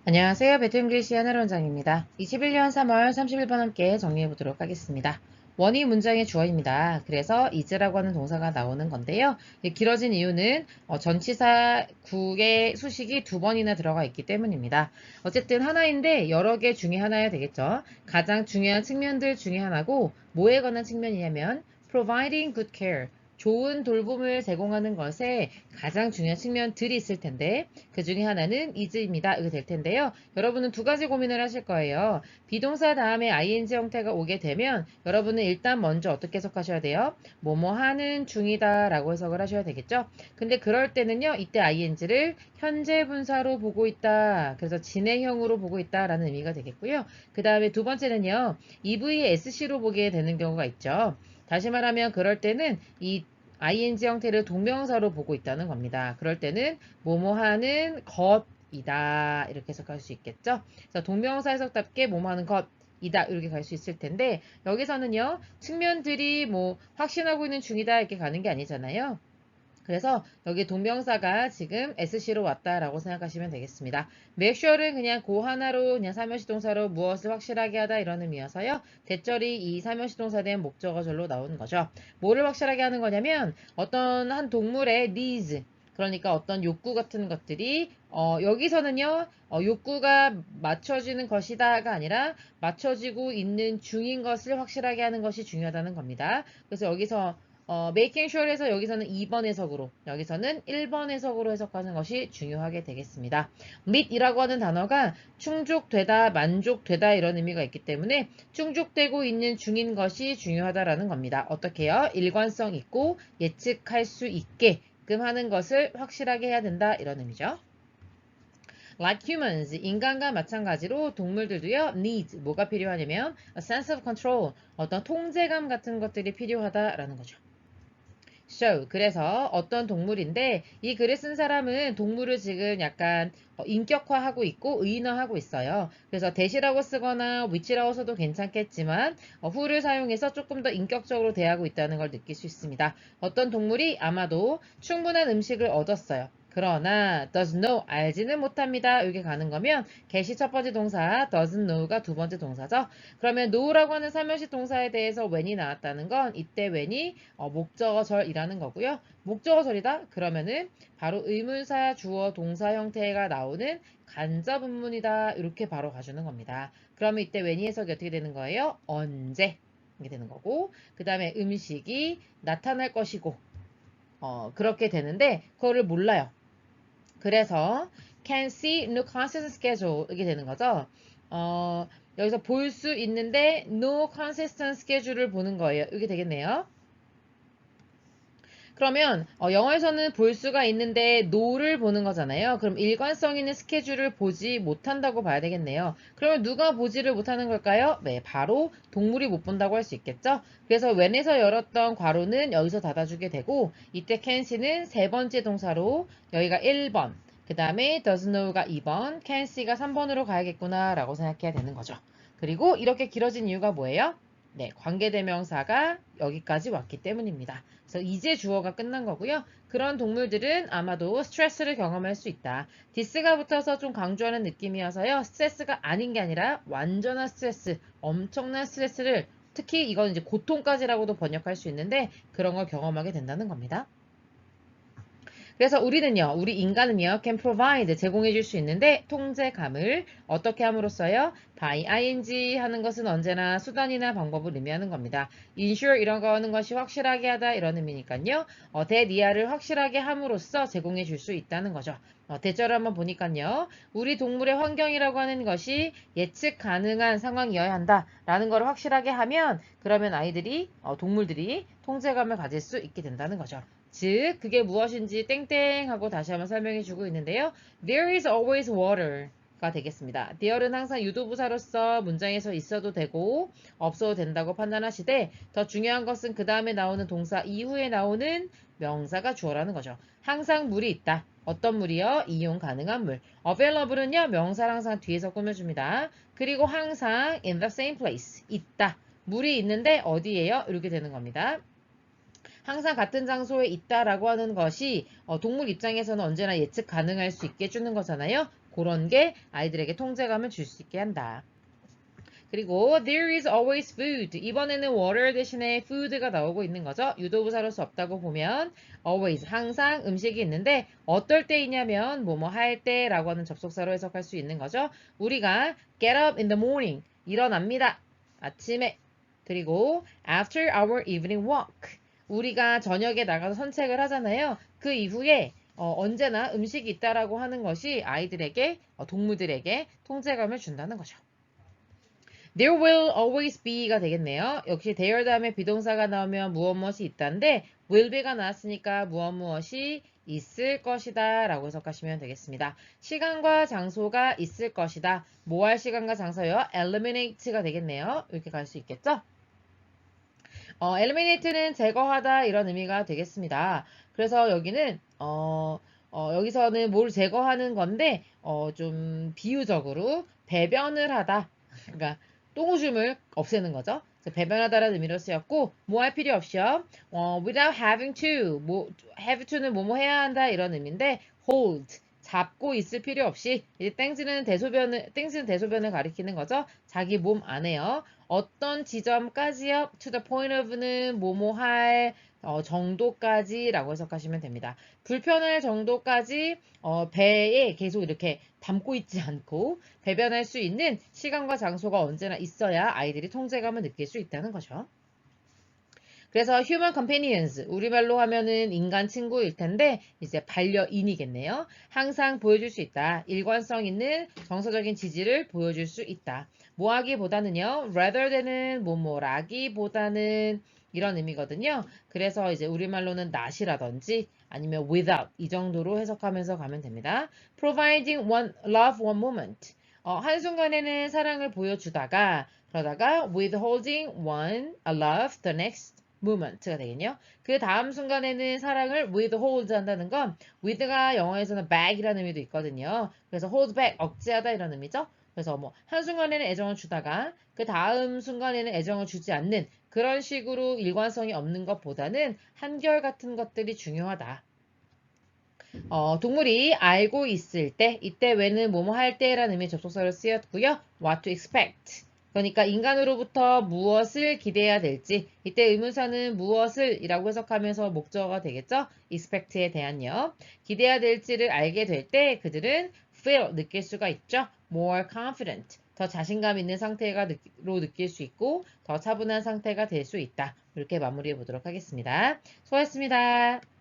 안녕하세요. 배트잉글리시 하나로 원장입니다. 21년 3월 31번 함께 정리해 보도록 하겠습니다. 원이 문장의 주어입니다. 그래서 is라고 하는 동사가 나오는 건데요. 길어진 이유는 전치사 국의 수식이 두 번이나 들어가 있기 때문입니다. 어쨌든 하나인데 여러 개 중에 하나야 되겠죠. 가장 중요한 측면들 중에 하나고 뭐에 관한 측면이냐면 providing good care. 좋은 돌봄을 제공하는 것에 가장 중요한 측면들이 있을 텐데 그 중에 하나는 is입니다. 이렇게 될 텐데요. 여러분은 두 가지 고민을 하실 거예요. 비동사 다음에 ing 형태가 오게 되면 여러분은 일단 먼저 어떻게 해석하셔야 돼요? 뭐뭐 하는 중이다 라고 해석을 하셔야 되겠죠. 근데 그럴 때는요. 이때 ing를 현재 분사로 보고 있다. 그래서 진행형으로 보고 있다 라는 의미가 되겠고요. 그 다음에 두 번째는요. EVSC로 보게 되는 경우가 있죠. 다시 말하면 그럴 때는 이 ing 형태를 동명사로 보고 있다는 겁니다. 그럴 때는 뭐뭐 하는 것이다 이렇게 해석할 수 있겠죠. 그래서 동명사 해석답게 뭐뭐 하는 것이다 이렇게 갈 수 있을 텐데 여기서는요 측면들이 뭐 확신하고 있는 중이다 이렇게 가는 게 아니잖아요. 그래서 여기 동명사가 지금 SC로 왔다라고 생각하시면 되겠습니다. make sure는 그냥 고 하나로 그냥 사면시 동사로 무엇을 확실하게 하다 이런 의미여서요. 대절이 이 사면시 동사에 대한 목적어절로 나오는 거죠. 뭐를 확실하게 하는 거냐면 어떤 한 동물의 needs 그러니까 어떤 욕구 같은 것들이 여기서는요 욕구가 맞춰지는 것이다가 아니라 맞춰지고 있는 중인 것을 확실하게 하는 것이 중요하다는 겁니다. 그래서 여기서 making sure에서 여기서는 2번 해석으로, 여기서는 1번 해석으로 해석하는 것이 중요하게 되겠습니다. meet이라고 하는 단어가 충족되다, 만족되다 이런 의미가 있기 때문에 충족되고 있는 중인 것이 중요하다라는 겁니다. 어떻게요? 일관성 있고 예측할 수 있게끔 하는 것을 확실하게 해야 된다 이런 의미죠. Like humans, 인간과 마찬가지로 동물들도요, need, 뭐가 필요하냐면 a sense of control, 어떤 통제감 같은 것들이 필요하다라는 거죠. So, 그래서 어떤 동물인데 이 글을 쓴 사람은 동물을 지금 약간 인격화하고 있고 의인화하고 있어요. 그래서 대시라고 쓰거나 which라고 써도 괜찮겠지만 who를 사용해서 조금 더 인격적으로 대하고 있다는 걸 느낄 수 있습니다. 어떤 동물이 아마도 충분한 음식을 얻었어요. 그러나 does know 알지는 못합니다. 여기 가는 거면 get이 첫 번째 동사, doesn't know가 두 번째 동사죠. 그러면 know라고 하는 사면식 동사에 대해서 when이 나왔다는 건 이때 when이 목적어절이라는 거고요. 목적어절이다? 그러면은 바로 의문사, 주어, 동사 형태가 나오는 간접문문이다. 이렇게 바로 가주는 겁니다. 그러면 이때 when이 해석이 어떻게 되는 거예요? 언제 이게 되는 거고 그 다음에 음식이 나타날 것이고 그렇게 되는데 그거를 몰라요. 그래서 can see no consistent schedule 이게 되는 거죠. 여기서 볼 수 있는데 no consistent schedule을 보는 거예요. 이게 되겠네요. 그러면 영어에서는 볼 수가 있는데 no를 보는 거잖아요. 그럼 일관성 있는 스케줄을 보지 못한다고 봐야 되겠네요. 그러면 누가 보지를 못하는 걸까요? 네, 바로 동물이 못 본다고 할 수 있겠죠. 그래서 when에서 열었던 괄호는 여기서 닫아주게 되고 이때 can't는 세 번째 동사로 여기가 1번 그 다음에 doesn't know가 2번 can see가 3번으로 가야겠구나 라고 생각해야 되는 거죠. 그리고 이렇게 길어진 이유가 뭐예요? 네, 관계대명사가 여기까지 왔기 때문입니다. 그래서 이제 주어가 끝난 거고요. 그런 동물들은 아마도 스트레스를 경험할 수 있다. 디스가 붙어서 좀 강조하는 느낌이어서요. 스트레스가 아닌 게 아니라 완전한 스트레스, 엄청난 스트레스를 특히 이건 이제 고통까지라고도 번역할 수 있는데 그런 걸 경험하게 된다는 겁니다. 그래서 우리 인간은요, can provide, 제공해 줄 수 있는데, 통제감을 어떻게 함으로써요? by ing 하는 것은 언제나 수단이나 방법을 의미하는 겁니다. ensure 이런 거 하는 것이 확실하게 하다 이런 의미니까요. 대니아를 확실하게 함으로써 제공해 줄 수 있다는 거죠. 대절을 한번 보니까요. 우리 동물의 환경이라고 하는 것이 예측 가능한 상황이어야 한다라는 걸 확실하게 하면 그러면 동물들이 통제감을 가질 수 있게 된다는 거죠. 즉, 그게 무엇인지 땡땡 하고 다시 한번 설명해 주고 있는데요. There is always water가 되겠습니다. there는 항상 유도부사로서 문장에서 있어도 되고 없어도 된다고 판단하시되 더 중요한 것은 그 다음에 나오는 동사 이후에 나오는 명사가 주어라는 거죠. 항상 물이 있다. 어떤 물이요? 이용 가능한 물. available은요. 명사를 항상 뒤에서 꾸며줍니다. 그리고 항상 in the same place. 있다. 물이 있는데 어디에요? 이렇게 되는 겁니다. 항상 같은 장소에 있다라고 하는 것이 동물 입장에서는 언제나 예측 가능할 수 있게 해주는 거잖아요. 그런 게 아이들에게 통제감을 줄 수 있게 한다. 그리고 there is always food. 이번에는 water 대신에 food가 나오고 있는 거죠. 유도부사로 수 없다고 보면 always 항상 음식이 있는데 어떨 때 있냐면 뭐뭐 할 때라고 하는 접속사로 해석할 수 있는 거죠. 우리가 get up in the morning. 일어납니다. 아침에. 그리고 after our evening walk. 우리가 저녁에 나가서 산책을 하잖아요. 그 이후에 언제나 음식이 있다라고 하는 것이 아이들에게 동물들에게 통제감을 준다는 거죠. There will always be가 되겠네요. 역시 there 다음에 비동사가 나오면 무엇 무엇이 있다인데 will be가 나왔으니까 무엇 무엇이 있을 것이다 라고 해석하시면 되겠습니다. 시간과 장소가 있을 것이다. 뭐 할 시간과 장소요? eliminate가 되겠네요. 이렇게 갈 수 있겠죠? eliminate는 제거하다 이런 의미가 되겠습니다. 그래서 여기는 여기서는 뭘 제거하는 건데 좀 비유적으로 배변을 하다. 그러니까 똥오줌을 없애는 거죠. 그래서 배변하다라는 의미로 쓰였고 뭐 할 필요 없이요. without having to have to는 뭐뭐 해야 한다 이런 의미인데 hold 잡고 있을 필요 없이 이제 땡스는 대소변을 가리키는 거죠. 자기 몸 안에요. 어떤 지점까지요? to the point of는 뭐뭐 할 정도까지라고 해석하시면 됩니다. 불편할 정도까지 배에 계속 이렇게 담고 있지 않고 배변할 수 있는 시간과 장소가 언제나 있어야 아이들이 통제감을 느낄 수 있다는 거죠. 그래서 human companions, 우리말로 하면은 인간 친구일 텐데 이제 반려인이겠네요. 항상 보여줄 수 있다. 일관성 있는 정서적인 지지를 보여줄 수 있다. 뭐 하기보다는요. rather than은 뭐뭐라기보다는 이런 의미거든요. 그래서 이제 우리말로는 not이라든지 아니면 without 이 정도로 해석하면서 가면 됩니다. providing one love one moment. 한순간에는 사랑을 보여주다가 그러다가 withholding one a love the next moment가 되겠네요. 그 다음 순간에는 사랑을 withhold 한다는 건 with가 영어에서는 back이라는 의미도 있거든요. 그래서 hold back, 억제하다 이런 의미죠. 그래서 뭐 한순간에는 애정을 주다가 그 다음 순간에는 애정을 주지 않는 그런 식으로 일관성이 없는 것보다는 한결같은 것들이 중요하다. 동물이 알고 있을 때, 이때 왜는 뭐뭐 할 때라는 의미의 접속사로 쓰였고요. what to expect. 그러니까 인간으로부터 무엇을 기대해야 될지, 이때 의문사는 무엇을 이라고 해석하면서 목적어가 되겠죠. expect에 대한요. 기대해야 될지를 알게 될 때 그들은 feel, 느낄 수가 있죠. more confident. 더 자신감 있는 상태로 느낄 수 있고 더 차분한 상태가 될 수 있다. 이렇게 마무리해 보도록 하겠습니다. 수고하셨습니다.